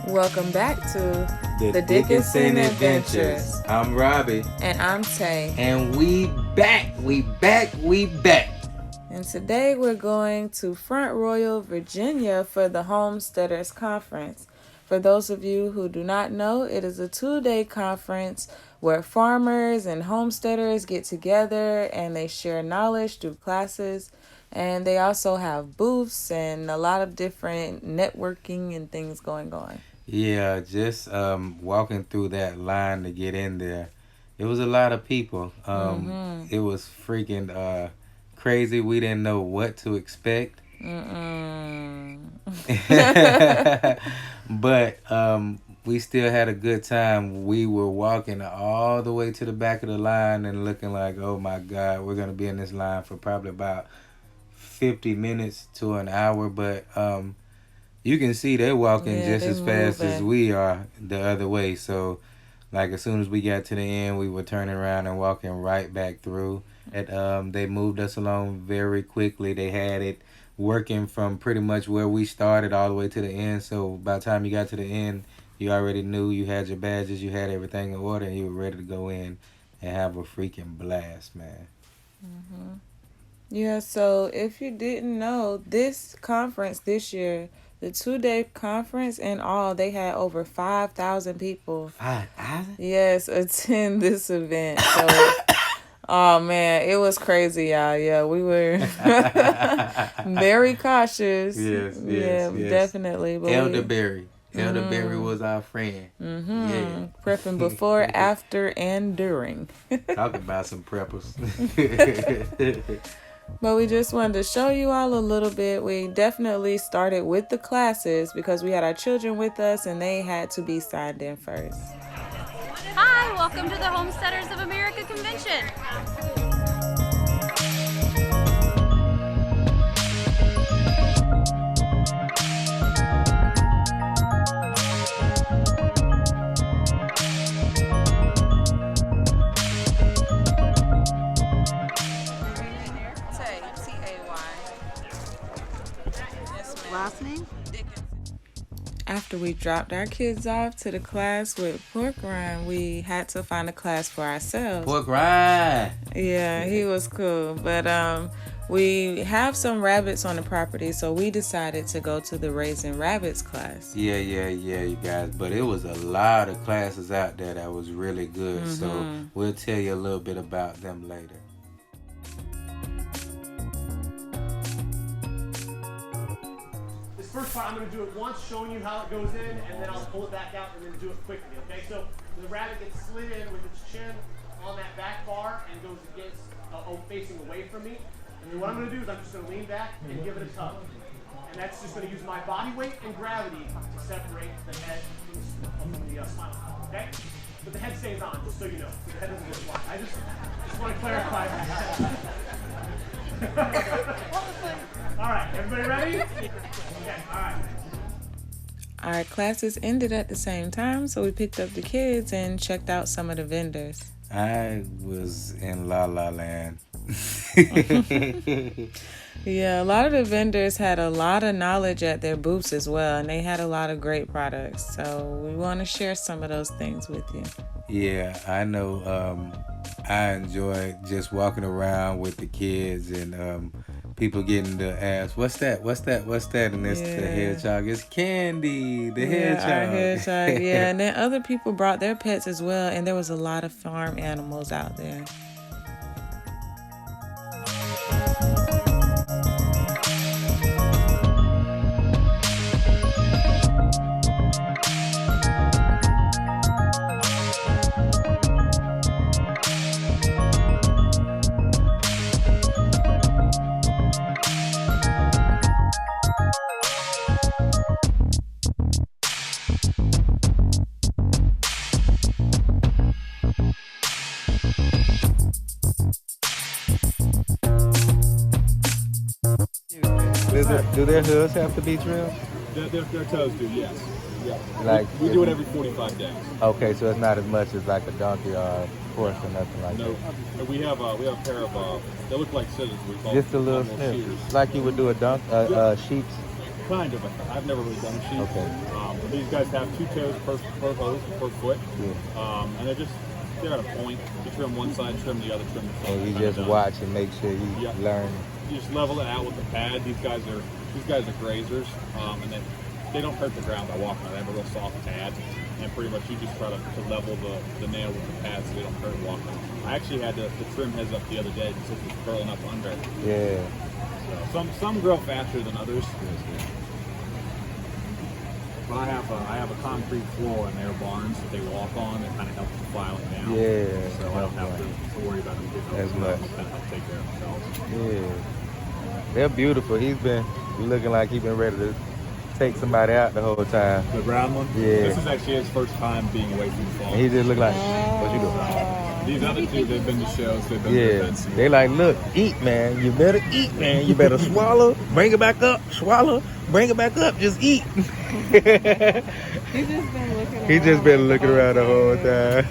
Welcome back to The Dickinson Adventures. I'm Robbie. And I'm Tay. And we back. And today we're going to Front Royal, Virginia for the Homesteaders Conference. For those of you who do not know, it is a 2-day conference where farmers and homesteaders get together and they share knowledge through classes. And they also have booths and a lot of different networking and things going on. Yeah, just walking through that line to get in there. It was a lot of people. It was freaking crazy. We didn't know what to expect. But we still had a good time. We were walking all the way to the back of the line and looking like, oh my God, we're going to be in this line for probably about 50 minutes to an hour. But you can see they're walking just as fast as we are the other way. So, like, as soon as we got to the end, we were turning around and walking right back through. They moved us along very quickly. They had it working from pretty much where we started all the way to the end. So, by the time you got to the end, you already knew you had your badges, you had everything in order, and you were ready to go in and have a freaking blast, man. Yeah, so if you didn't know, this conference this year, the 2-day conference in all, they had over 5,000 people. 5,000? Yes, attend this event. So, oh man, it was crazy, y'all. Yeah, we were very cautious. Yes. Definitely. But Elderberry. Elderberry was our friend. Yeah. Prepping before, after, and during. Talking about some preppers. But we just wanted to show you all a little bit. We definitely started with the classes because we had our children with us and they had to be signed in first. Hi, welcome to the Homesteaders of America Convention. Last name? Dickinson. After we dropped our kids off to the class with Pork Rind, we had to find a class for ourselves. Pork Rind. Yeah, he was cool. But we have some rabbits on the property, so we decided to go to the Raising Rabbits class. Yeah, you guys. But it was a lot of classes out there that was really good. So we'll tell you a little bit about them later. First part, I'm going to do it once, showing you how it goes in, and then I'll pull it back out and then do it quickly, okay? So the rabbit gets slid in with its chin on that back bar and goes against, facing away from me. And then what I'm going to do is I'm just going to lean back and give it a tug. And that's just going to use my body weight and gravity to separate the head from the spinal column, okay? But the head stays on, just so you know. The head doesn't get fly. I just want to clarify that. All right, everybody ready? Okay, all right. Our classes ended at the same time, so we picked up the kids and checked out some of the vendors. I was in La La Land. Yeah, a lot of the vendors had a lot of knowledge at their booths as well, and they had a lot of great products. So we want to share some of those things with you. Yeah, I know. I enjoy just walking around with the kids and people getting to ask, what's that? And it's the hedgehog. It's Candy, the hedgehog. Our hedgehog, yeah. And then other people brought their pets as well, and there was a lot of farm animals out there. Do their hooves have to be trimmed? Their toes do, yes. Yeah. Like we do it every 45 days. Okay, so it's not as much as like a donkey or a horse or nothing like that. No, we have a pair of they look like scissors. We call Just a little them snip, like you would do a sheep's. Kind of. I've never really done a sheep. Okay. But these guys have 2 toes per hose, per foot. Yeah. And they're at a point. You trim one side, trim the other, trim the front. And you just watch and make sure you learn. You just level it out with the pad. These guys are grazers, and they don't hurt the ground by walking. They have a real soft pad, and pretty much you just try to level the nail with the pad so they don't hurt walking. I actually had to trim his up the other day because it was curling up under. Yeah. So some grow faster than others. But I have a concrete floor in their barns that they walk on that kind of helps to file it down. Yeah. So I don't have to worry about them getting as much. Kind of help take care of themselves. Yeah. They're beautiful. He's been looking like he's been ready to take somebody out the whole time. The brown one? Yeah. This is actually his first time being away from the farm. And he just looked like, what you doing? These other two, they've been to shows, they've been to Yeah. events. They like, look, eat, man. You better eat, man. You better swallow, bring it back up, swallow, bring it back up, just eat. He's just been looking around. The whole time.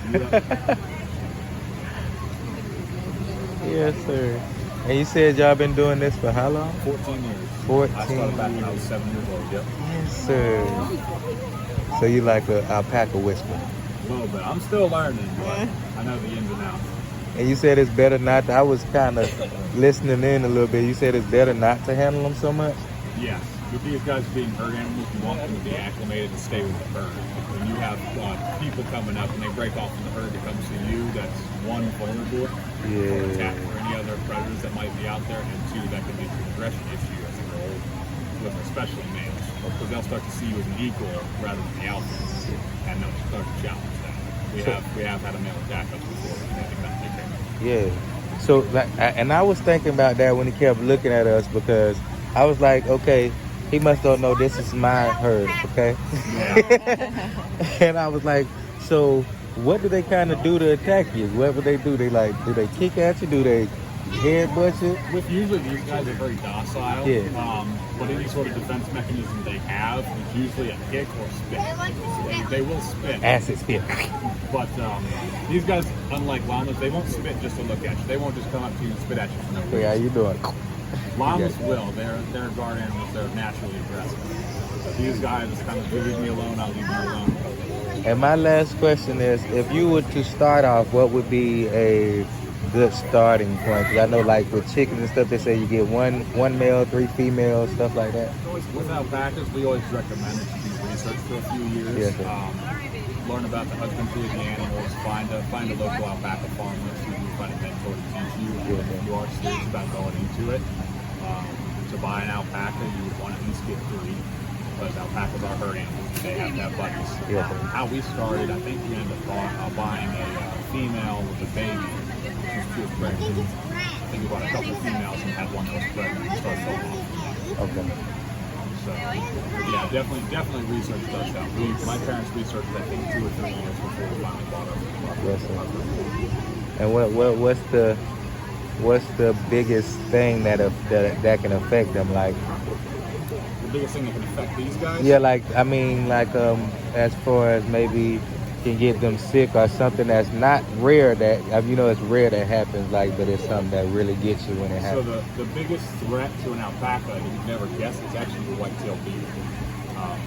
Yes, sir. And you said y'all been doing this for how long? 14 years. 14 I started back when I was 7 years old, yep. Yes, sir. So you like an alpaca whisperer. A little bit. I'm still learning, but I know the ins and outs. And you said it's better not to, I was kind of listening in a little bit. You said it's better not to handle them so much? Yes. With these guys being herd animals, you want them to be acclimated and stay with the herd. When you have people coming up and they break off from the herd that comes to you, that's one, vulnerable for attack or any other predators that might be out there, and two, that can lead to an aggression issue as they grow older, with especially males, because they'll start to see you as an equal rather than the alpha, and they'll start to challenge that. We have had a male attack us before, and they kind of take care of it. Yeah. So, like, and I was thinking about that when he kept looking at us, because I was like, okay, he must don't know this is my herd, okay? And I was like, so what do they kind of do to attack you? What would they do? Do they kick at you? Do they headbutt you? With usually these guys are very docile. Yeah. But any sort of defense mechanism they have is usually a kick or spit. They will spit. Acid spit. But these guys, unlike llamas, they won't spit just to look at you. They won't just come up to you and spit at you for no reason. Hey, how you doing? Llamas will. They're guard animals. They're naturally aggressive. But these guys kind of leave me alone. I'll leave you alone. And my last question is, if you were to start off, what would be a good starting point? 'Cause I know, like with chickens and stuff, they say you get one male, 3 females, stuff like that. With alpacas, we always recommend that you do research for a few years. Yes, sir. Learn about the husbandry of the animals. Find a local alpaca farmer who can find a mentor to teach you. Yes, sir. If you are serious about going into it, to buy an alpaca, you would want to at least get 3. Because alpacas are herd animals, they have to have buddies. Yes, sir. How we started, I think we ended up buying a female with a baby. She was pregnant. I think we bought a couple females and had one that was pregnant and started going off. Okay. So, yeah, definitely research does help. My parents researched, I think, 2 or 3 years before we finally bought our Yes, sir. And what's the biggest thing that can affect them? Like, the biggest thing that can affect these guys? yeah, like I mean, like as far as maybe can get them sick or something that's not rare. That it's rare that happens. Like, but it's something that really gets you when it happens. So the biggest threat to an alpaca that you'd never guess is actually the white-tailed beaver.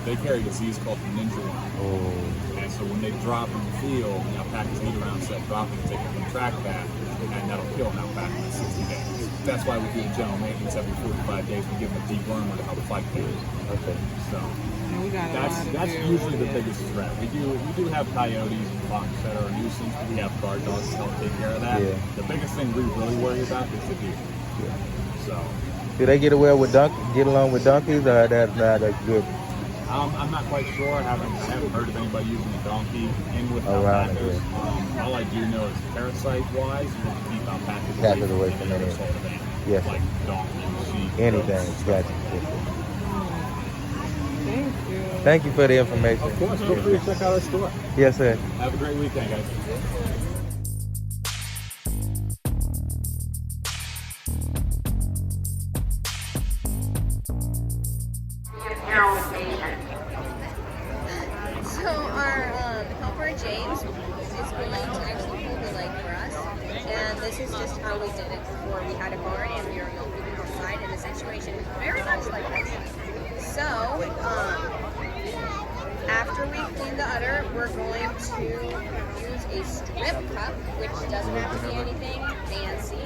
They carry a disease called the ninja worm. Oh. And so when they drop in the field, the alpacas eat around set dropping, they can contract that, and that'll kill an alpaca in 60 days. That's why we do general maintenance every 45 days. We give them a dewormer to help fight those. Okay. So that's usually the biggest threat. We do have coyotes and fox that are a nuisance, but we have guard dogs to help take care of that. Yeah. The biggest thing we really worry about is the deer. Yeah. So Do they get along with donkeys, or that's not a good? I'm not quite sure. I haven't heard of anybody using a donkey in with Around it, alpacas. yeah. All I do know is parasite-wise, you have to keep alpacas away from any other anything. sort of animal, Yes. like donkeys, sheep, Anything. goats, Gotcha. Thank you. Thank you for the information. Of course, feel free to check out our store. Yes, sir. Have a great weekend, guys. So our helper James is willing to actually hold the leg for us, and this is just how we did it before. We had a barn and we were moving outside, and the situation was very much like this. So, after we clean the udder, we're going to use a strip cup, which doesn't have to be anything fancy.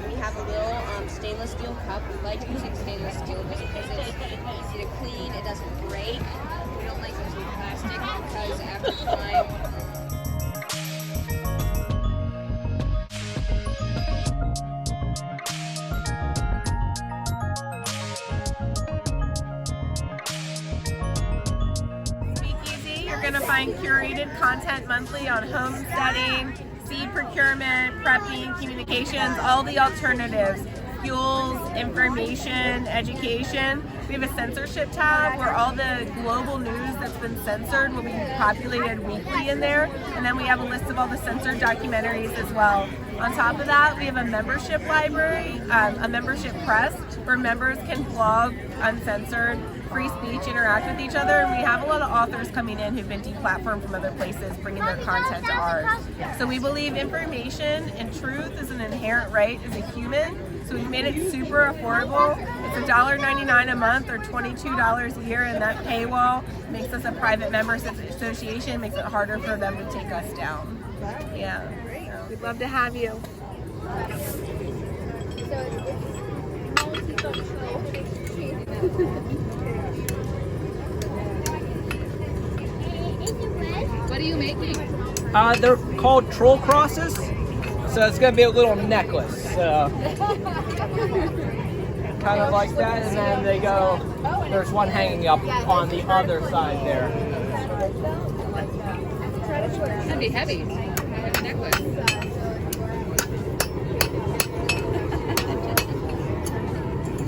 We have a little stainless steel cup. We like using stainless steel just because it's easy to clean. It doesn't break. We don't like using plastic because after time, you're going to find curated content monthly on homesteading, seed procurement, prepping, communications, all the alternatives, fuels, information, education. We have a censorship tab where all the global news that's been censored will be populated weekly in there. And then we have a list of all the censored documentaries as well. On top of that, we have a membership library, a membership press where members can blog uncensored, free speech, interact with each other, and we have a lot of authors coming in who've been deplatformed from other places, bringing their content to ours. So we believe information and truth is an inherent right as a human, so we made it super affordable. It's $1.99 a month or $22 a year, and that paywall makes us a private members association, makes it harder for them to take us down. Yeah, so we'd love to have you. What are you making? They're called troll crosses, so it's gonna be a little necklace, kind of like that, and then they go. There's one hanging up on the other side there. It's gonna be heavy. Like a necklace.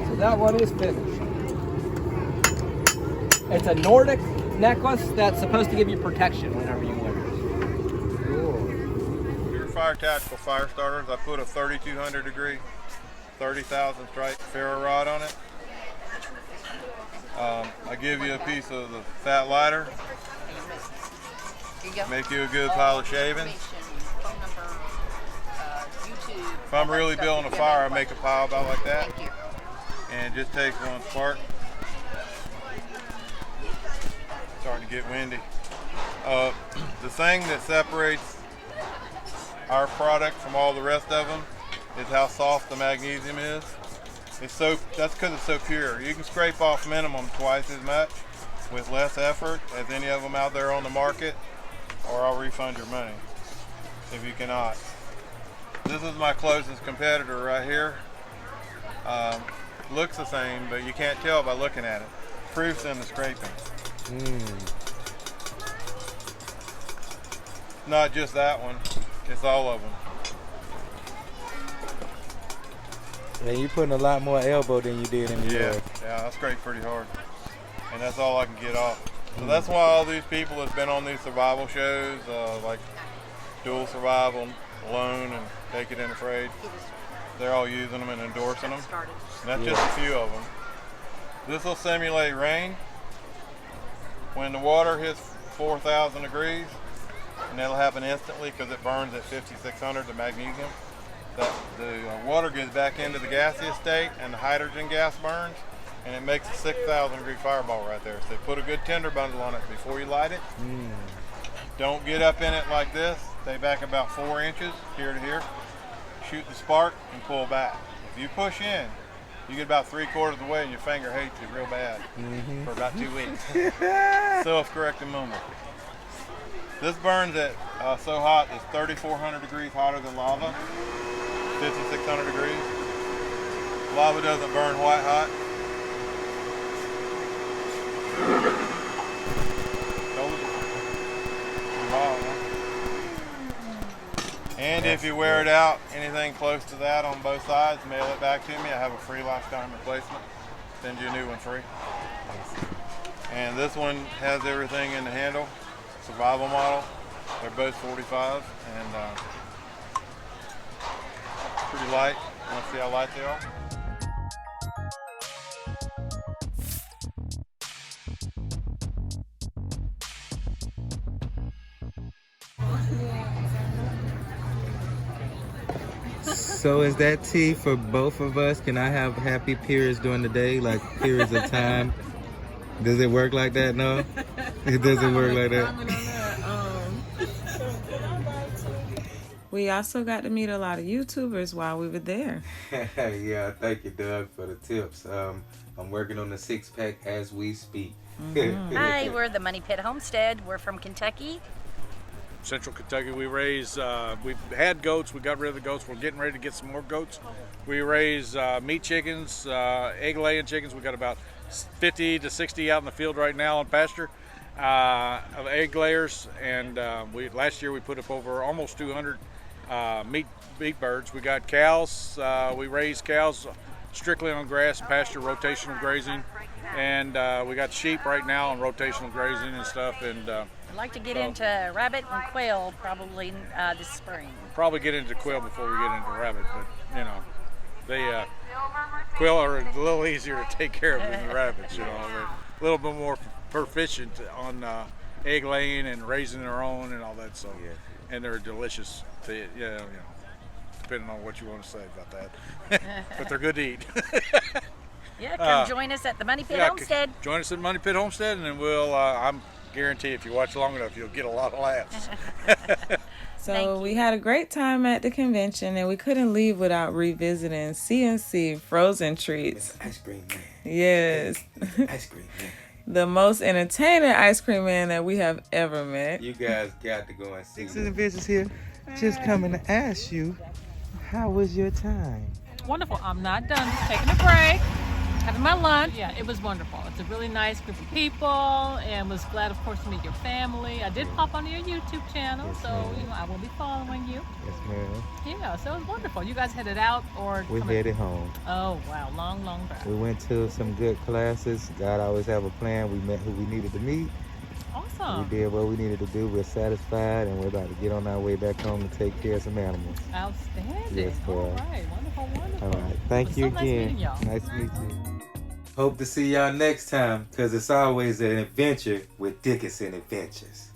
So that one is finished. It's a Nordic necklace that's supposed to give you protection whenever you wear it. Purefire Tactical fire starters. I put a 3200 degree, 30,000 strike ferro rod on it. I give you a piece of the fat lighter. Make you a good pile of shavings. If I'm really building a fire, I make a pile about like that. And it just takes one spark. Starting to get windy. The thing that separates our product from all the rest of them is how soft the magnesium is. That's because it's so pure. You can scrape off minimum twice as much with less effort as any of them out there on the market, or I'll refund your money if you cannot. This is my closest competitor right here. Looks the same, but you can't tell by looking at it. Proof's in the scraping. Not just that one, it's all of them. Yeah, you putting a lot more elbow than you did in the yard. Yeah, I scrape pretty hard. And that's all I can get off. So that's why all these people that's been on these survival shows, like Dual Survival, Alone, and Take It In Afraid, they're all using them and endorsing them. And that's just a few of them. This will simulate rain. When the water hits 4,000 degrees, and that'll happen instantly because it burns at 5,600, the magnesium, the water gets back into the gaseous state and the hydrogen gas burns, and it makes a 6,000 degree fireball right there. So put a good tinder bundle on it before you light it. Don't get up in it like this. Stay back about 4 inches here to here. Shoot the spark and pull back. If you push in, you get about 3/4 of the way and your finger hates it real bad for about 2 weeks. Self-correcting moment. This burns at so hot it's 3,400 degrees hotter than lava, 5,600 degrees. Lava doesn't burn white hot. And if you wear it out, anything close to that on both sides, mail it back to me. I have a free lifetime replacement. Send you a new one free. And this one has everything in the handle. Survival model. They're both 45 and pretty light. Want to see how light they are? So is that tea for both of us? Can I have happy periods during the day, like periods of time? Does it work like that? No, it doesn't work like that. We also got to meet a lot of YouTubers while we were there. Yeah, thank you, Doug, for the tips. I'm working on the 6-pack as we speak. Hi, we're the Money Pit Homestead. We're from Kentucky. Central Kentucky. We raise, we've had goats, we got rid of the goats, we're getting ready to get some more goats. We raise meat chickens, egg laying chickens. We got about 50 to 60 out in the field right now on pasture of egg layers, and last year we put up over almost 200 meat birds. We got cows, we raise cows strictly on grass, pasture, rotational grazing, and we got sheep right now on rotational grazing and stuff. And I'd like to get into rabbit and quail probably this spring. Probably get into quail before we get into rabbit, but you know, they quail are a little easier to take care of than the rabbits. You know, they're a little bit more proficient on egg laying and raising their own and all that. So, and they're delicious. You know, depending on what you want to say about that, but they're good to eat. Yeah, come join us at the Money Pit Homestead. Join us at Money Pit Homestead, and then we'll. I'm guarantee if you watch long enough, you'll get a lot of laughs. So we had a great time at the convention, and we couldn't leave without revisiting CNC Frozen Treats. Ice cream man. Yes. Ice cream man. The most entertaining ice cream man that we have ever met. You guys got to go and see. Dickinson Adventures here. Just coming to ask you, how was your time? Wonderful. I'm not done. Just taking a break. Having my lunch. Yeah, it was wonderful. It's a really nice group of people, and was glad, of course, to meet your family. I did pop onto your YouTube channel, Yes, so ma'am. you know I will be following you. Yes, ma'am. Yeah, so it was wonderful. You guys headed out or? We headed home. Oh wow, long drive. We went to some good classes. God always have a plan. We met who we needed to meet. Awesome. We did what we needed to do. We're satisfied, and we're about to get on our way back home to take care of some animals. Outstanding. Yes, All ma'am. right, wonderful. All right. Thank you so nice again. meeting y'all. Nice to meet you. Hope to see y'all next time, because it's always an adventure with Dickinson Adventures.